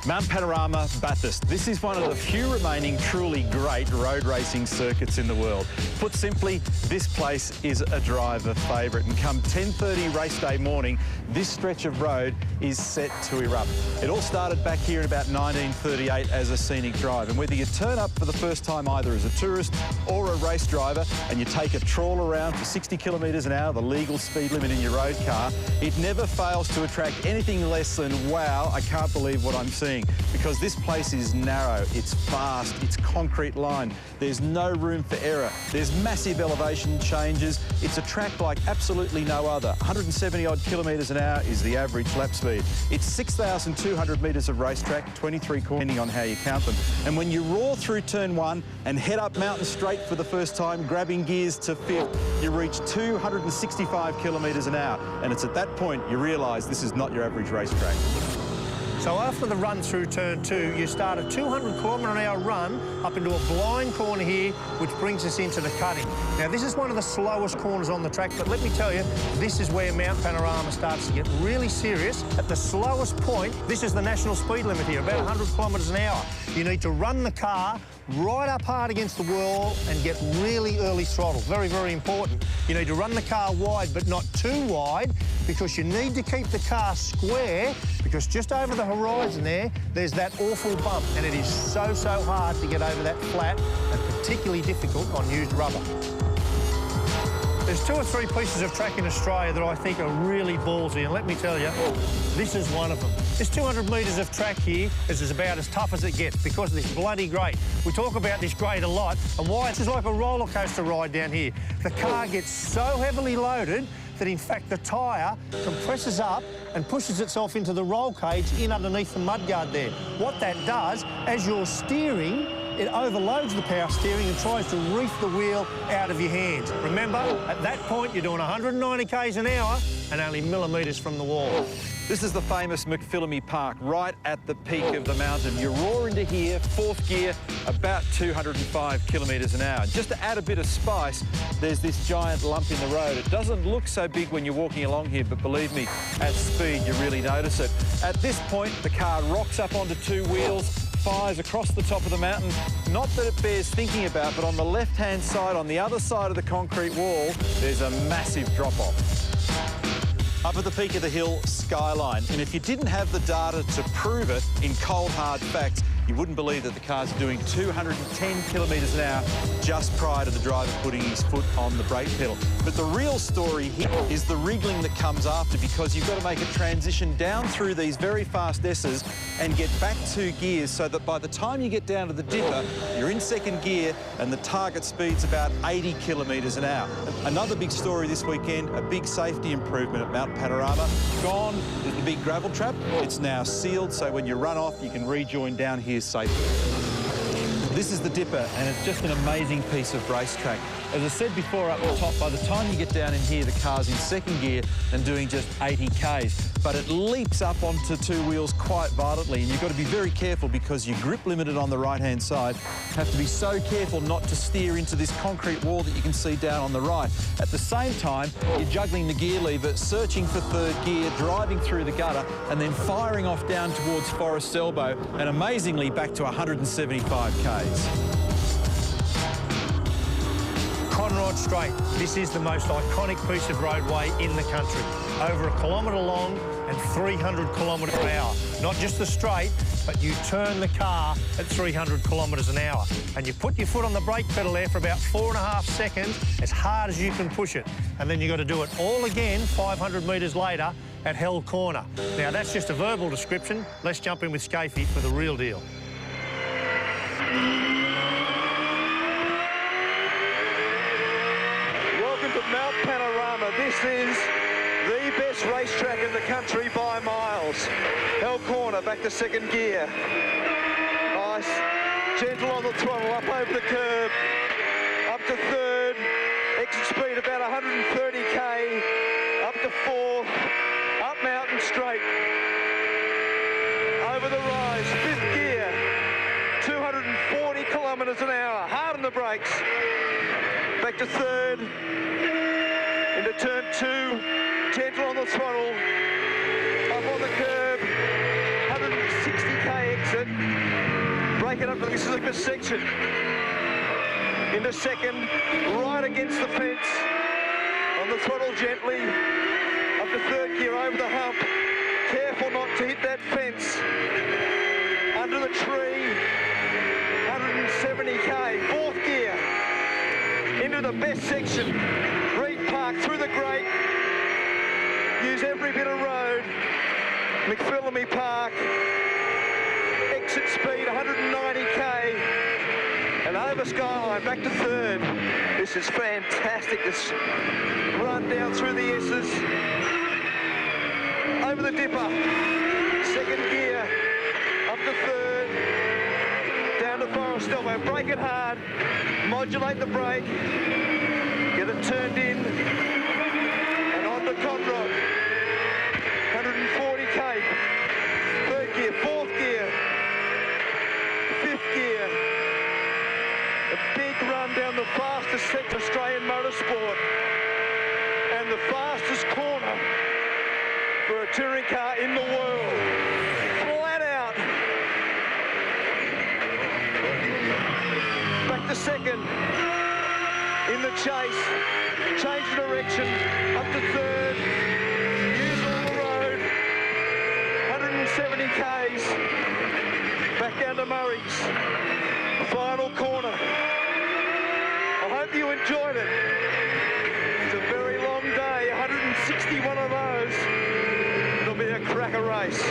Mount Panorama, Bathurst. This is one of the few remaining truly great road racing circuits in the world. Put simply, this place is a driver favourite, and come 10:30 race day morning, this stretch of road is set to erupt. It all started back here in about 1938 as a scenic drive, and whether you turn up for the first time either as a tourist or a race driver and you take a trawl around for 60 kilometres an hour, the legal speed limit in your road car, it never fails to attract anything less than, wow, I can't believe what I'm seeing. Because this place is narrow, it's fast, it's concrete lined, there's no room for error, there's massive elevation changes, it's a track like absolutely no other. 170 odd kilometres an hour is the average lap speed. It's 6,200 metres of racetrack, 23 corners, depending on how you count them. And when you roar through turn one and head up Mountain Straight for the first time, grabbing gears to fifth, you reach 265 kilometres an hour. And it's at that point you realise this is not your average racetrack. So after the run through turn two, you start a 200 km/h run up into a blind corner here, which brings us into the cutting. Now, this is one of the slowest corners on the track, but let me tell you, this is where Mount Panorama starts to get really serious. At the slowest point, this is the national speed limit here, about 100 km/h. You need to run the car right up hard against the wall and get really early throttle. Very, very important. You need to run the car wide, but not too wide, because you need to keep the car square, because just over the horizon there's that awful bump, and it is so hard to get over that flat, and particularly difficult on used rubber. There's 2 or 3 pieces of track in Australia that I think are really ballsy, and let me tell you, this is one of them. This 200 metres of track here is about as tough as it gets because of this bloody grate. We talk about this grate a lot, and why it's like a roller coaster ride down here. The car gets so heavily loaded that, in fact, the tyre compresses up and pushes itself into the roll cage in underneath the mudguard there. What that does, as you're steering, it overloads the power steering and tries to reef the wheel out of your hands. Remember, at that point, you're doing 190 k's an hour and only millimetres from the wall. This is the famous McPhillamy Park, right at the peak of the mountain. You roar into here, 4th gear, about 205 kilometres an hour. Just to add a bit of spice, there's this giant lump in the road. It doesn't look so big when you're walking along here, but believe me, at speed, you really notice it. At this point, the car rocks up onto 2 wheels, fires across the top of the mountain. Not that it bears thinking about, but on the left-hand side, on the other side of the concrete wall, there's a massive drop-off. Up at the peak of the hill, skyline. And if you didn't have the data to prove it in cold, hard facts, you wouldn't believe that the car's doing 210 kilometres an hour just prior to the driver putting his foot on the brake pedal. But the real story here is the wriggling that comes after, because you've got to make a transition down through these very fast S's and get back 2 gears so that by the time you get down to the dipper, you're in 2nd gear and the target speed's about 80 kilometres an hour. Another big story this weekend, a big safety improvement at Mount Panorama. Gone is the big gravel trap. It's now sealed, so when you run off, you can rejoin down here safely. This is the dipper, and it's just an amazing piece of racetrack. As I said before up the top, by the time you get down in here, the car's in 2nd gear and doing just 80 k's. But it leaps up onto 2 wheels quite violently, and you've got to be very careful because you're grip limited on the right-hand side. You have to be so careful not to steer into this concrete wall that you can see down on the right. At the same time, you're juggling the gear lever, searching for 3rd gear, driving through the gutter, and then firing off down towards Forest Elbow, and amazingly back to 175 k's. Conrod Straight. This is the most iconic piece of roadway in the country. Over 1 kilometre long and 300 km/h. Not just the straight, but you turn the car at 300 kilometres an hour. And you put your foot on the brake pedal there for about 4.5 seconds, as hard as you can push it. And then you've got to do it all again 500 metres later at Hell Corner. Now, that's just a verbal description. Let's jump in with Scafie for the real deal. Mount Panorama. This is the best racetrack in the country by miles. Hell Corner, back to 2nd gear. Nice, gentle on the throttle, up over the curb, up to 3rd, exit speed about 130 k, up to 4th, up Mountain Straight, over the rise, 5th gear, 240 kilometres an hour, hard on the brakes, back to 3rd, into turn 2, gentle on the throttle, up on the curb, 160 k make it up to the slipper section. Into second, right against the fence. On the throttle gently. Up to third gear, over the hump. Careful not to hit that fence. Under the tree. 170k. Fourth gear. Into the best section. Reed Park through the grate. Use every bit of road. McPhillamy Park. Exit speed 190k. And over Skyline, back to third. This is fantastic. This run down through the S's. Over the dipper. Second gear. Up to third. Down to Forest Elbow. Brake it hard. Modulate the brake. Get it turned in. And on to Conrod. 140k. Third gear. Fourth gear. Fifth gear. A big run down the fastest section of Australian motorsport. And the fastest corner for a touring car in the world. Flat out. Back to second. In the chase. Change of direction. Up to third. Use all the road. 170 k's. Back down to Murray's. Final corner. I hope you enjoyed it. It's a very long day, 161 of those. It'll be a cracker race.